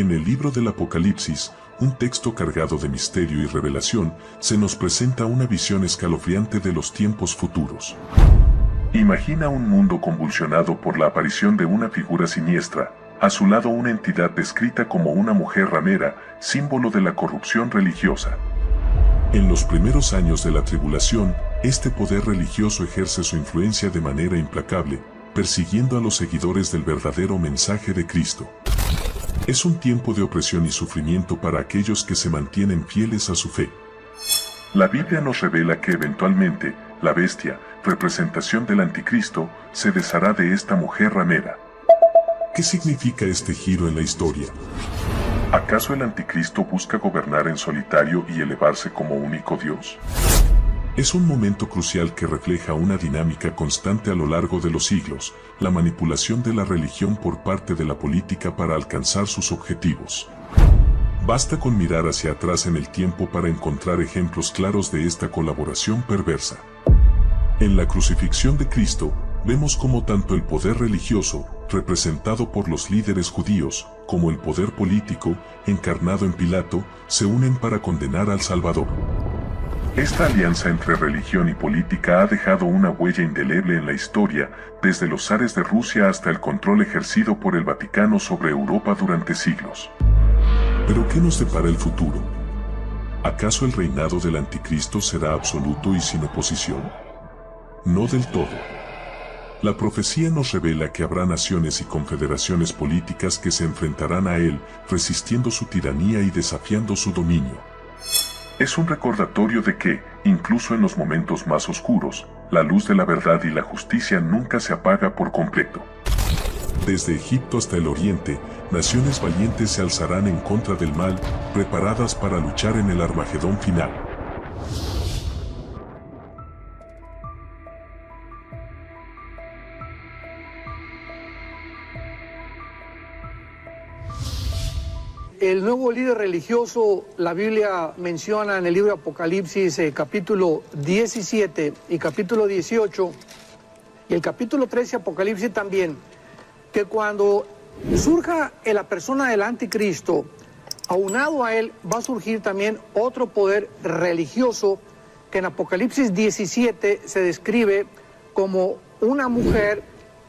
En el libro del Apocalipsis, un texto cargado de misterio y revelación, se nos presenta una visión escalofriante de los tiempos futuros. Imagina un mundo convulsionado por la aparición de una figura siniestra, a su lado una entidad descrita como una mujer ramera, símbolo de la corrupción religiosa. En los primeros años de la tribulación, este poder religioso ejerce su influencia de manera implacable, persiguiendo a los seguidores del verdadero mensaje de Cristo. Es un tiempo de opresión y sufrimiento para aquellos que se mantienen fieles a su fe. La Biblia nos revela que eventualmente, la bestia, representación del anticristo, se deshará de esta mujer ramera. ¿Qué significa este giro en la historia? ¿Acaso el anticristo busca gobernar en solitario y elevarse como único Dios? Es un momento crucial que refleja una dinámica constante a lo largo de los siglos, la manipulación de la religión por parte de la política para alcanzar sus objetivos. Basta con mirar hacia atrás en el tiempo para encontrar ejemplos claros de esta colaboración perversa. En la crucifixión de Cristo, vemos cómo tanto el poder religioso, representado por los líderes judíos, como el poder político, encarnado en Pilato, se unen para condenar al Salvador. Esta alianza entre religión y política ha dejado una huella indeleble en la historia, desde los zares de Rusia hasta el control ejercido por el Vaticano sobre Europa durante siglos. ¿Pero qué nos depara el futuro? ¿Acaso el reinado del anticristo será absoluto y sin oposición? No del todo. La profecía nos revela que habrá naciones y confederaciones políticas que se enfrentarán a él, resistiendo su tiranía y desafiando su dominio. Es un recordatorio de que, incluso en los momentos más oscuros, la luz de la verdad y la justicia nunca se apaga por completo. Desde Egipto hasta el Oriente, naciones valientes se alzarán en contra del mal, preparadas para luchar en el Armagedón final. El nuevo líder religioso, la Biblia menciona en el libro de Apocalipsis, capítulo 17 y capítulo 18, y el capítulo 13 Apocalipsis también, que cuando surja en la persona del anticristo, aunado a él va a surgir también otro poder religioso que en Apocalipsis 17 se describe como una mujer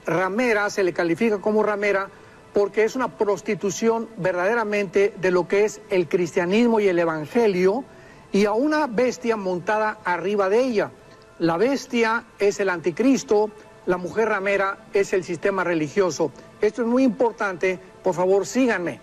ramera, se le califica como ramera, porque es una prostitución verdaderamente de lo que es el cristianismo y el evangelio, y a una bestia montada arriba de ella. La bestia es el anticristo, la mujer ramera es el sistema religioso. Esto es muy importante, por favor síganme.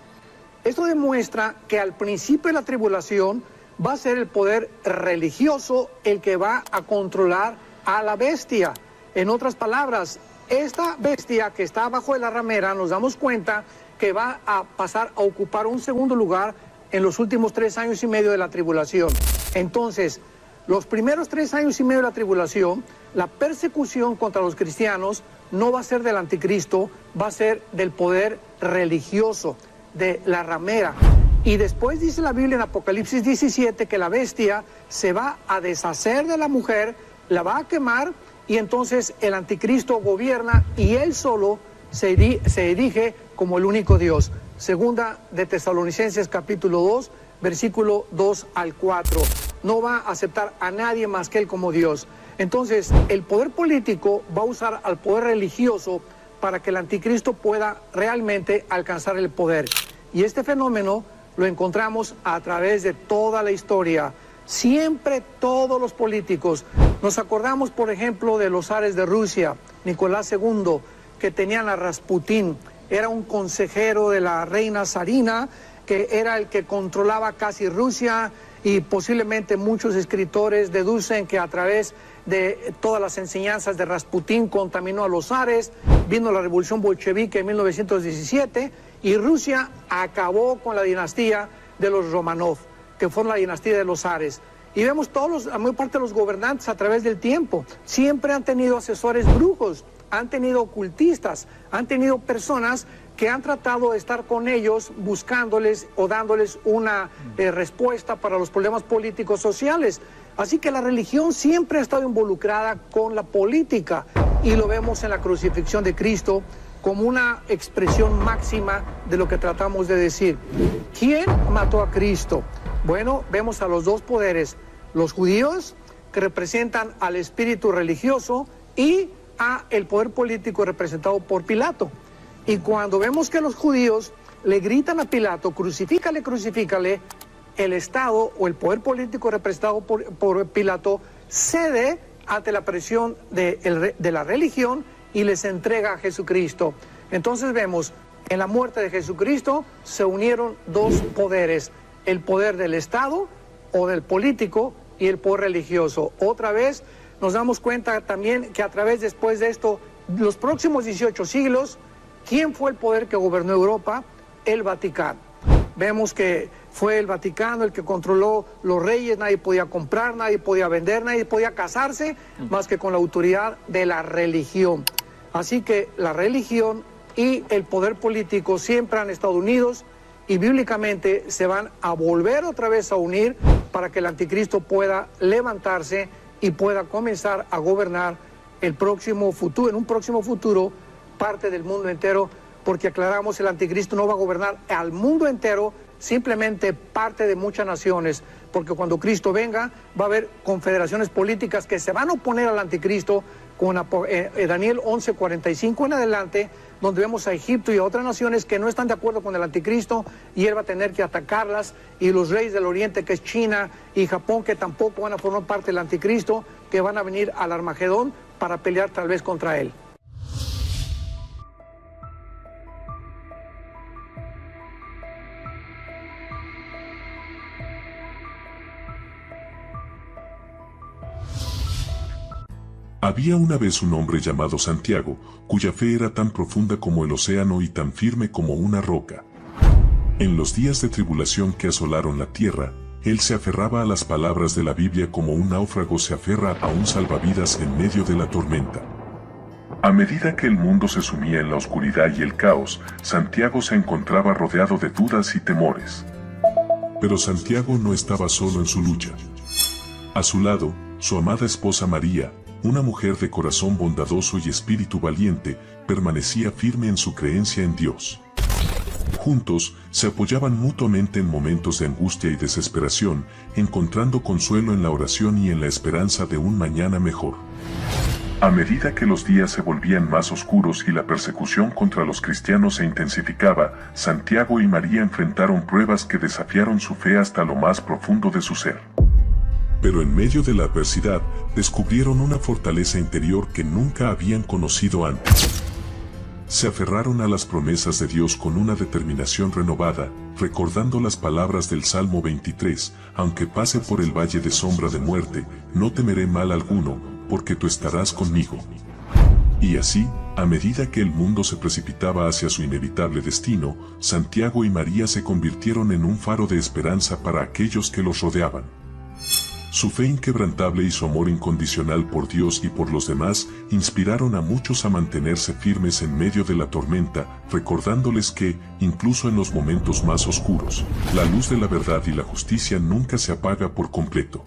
Esto demuestra que al principio de la tribulación va a ser el poder religioso el que va a controlar a la bestia. En otras palabras, esta bestia que está abajo de la ramera, nos damos cuenta que va a pasar a ocupar un segundo lugar en los últimos 3 años y medio de la tribulación. Entonces, los primeros 3 años y medio de la tribulación, la persecución contra los cristianos no va a ser del anticristo, va a ser del poder religioso, de la ramera. Y después dice la Biblia en Apocalipsis 17 que la bestia se va a deshacer de la mujer, la va a quemar, y entonces el anticristo gobierna y él solo se erige como el único Dios. Segunda de Tesalonicenses capítulo 2, versículo 2 al 4. No va a aceptar a nadie más que él como Dios. Entonces el poder político va a usar al poder religioso para que el anticristo pueda realmente alcanzar el poder. Y este fenómeno lo encontramos a través de toda la historia. Siempre todos los políticos, nos acordamos por ejemplo de los zares de Rusia, Nicolás II, que tenían a Rasputín, era un consejero de la reina zarina, que era el que controlaba casi Rusia, y posiblemente muchos escritores deducen que a través de todas las enseñanzas de Rasputín contaminó a los zares, vino la revolución bolchevique en 1917, y Rusia acabó con la dinastía de los Romanov, que fue la dinastía de los zares. Y vemos la mayor parte de los gobernantes a través del tiempo. Siempre han tenido asesores brujos, han tenido ocultistas, han tenido personas que han tratado de estar con ellos buscándoles o dándoles una respuesta para los problemas políticos sociales. Así que la religión siempre ha estado involucrada con la política. y lo vemos en la crucifixión de Cristo como una expresión máxima de lo que tratamos de decir. ¿Quién mató a Cristo? Bueno, vemos a los dos poderes, los judíos, que representan al espíritu religioso, y a el poder político representado por Pilato. Y cuando vemos que los judíos le gritan a Pilato, crucifícale, crucifícale, el Estado o el poder político representado por Pilato cede ante la presión de la religión y les entrega a Jesucristo. Entonces vemos, en la muerte de Jesucristo se unieron dos poderes, el poder del Estado o del político y el poder religioso. Otra vez nos damos cuenta también que a través después de esto, los próximos 18 siglos, ¿quién fue el poder que gobernó Europa? El Vaticano. Vemos que fue el Vaticano el que controló los reyes, nadie podía comprar, nadie podía vender, nadie podía casarse, más que con la autoridad de la religión. Así que la religión y el poder político siempre han estado unidos y bíblicamente se van a volver otra vez a unir para que el anticristo pueda levantarse y pueda comenzar a gobernar en un próximo futuro parte del mundo entero, porque aclaramos, el anticristo no va a gobernar al mundo entero, simplemente parte de muchas naciones, porque cuando Cristo venga va a haber confederaciones políticas que se van a oponer al anticristo, con Daniel 11:45 en adelante, donde vemos a Egipto y a otras naciones que no están de acuerdo con el anticristo, y él va a tener que atacarlas, y los reyes del oriente, que es China y Japón, que tampoco van a formar parte del anticristo, que van a venir al Armagedón para pelear tal vez contra él. Había una vez un hombre llamado Santiago, cuya fe era tan profunda como el océano y tan firme como una roca. En los días de tribulación que asolaron la tierra, él se aferraba a las palabras de la Biblia como un náufrago se aferra a un salvavidas en medio de la tormenta. A medida que el mundo se sumía en la oscuridad y el caos, Santiago se encontraba rodeado de dudas y temores. Pero Santiago no estaba solo en su lucha. A su lado, su amada esposa María, una mujer de corazón bondadoso y espíritu valiente, permanecía firme en su creencia en Dios. Juntos, se apoyaban mutuamente en momentos de angustia y desesperación, encontrando consuelo en la oración y en la esperanza de un mañana mejor. A medida que los días se volvían más oscuros y la persecución contra los cristianos se intensificaba, Santiago y María enfrentaron pruebas que desafiaron su fe hasta lo más profundo de su ser. Pero en medio de la adversidad, descubrieron una fortaleza interior que nunca habían conocido antes. Se aferraron a las promesas de Dios con una determinación renovada, recordando las palabras del Salmo 23, aunque pase por el valle de sombra de muerte, no temeré mal alguno, porque tú estarás conmigo. Y así, a medida que el mundo se precipitaba hacia su inevitable destino, Santiago y María se convirtieron en un faro de esperanza para aquellos que los rodeaban. Su fe inquebrantable y su amor incondicional por Dios y por los demás inspiraron a muchos a mantenerse firmes en medio de la tormenta, recordándoles que, incluso en los momentos más oscuros, la luz de la verdad y la justicia nunca se apaga por completo.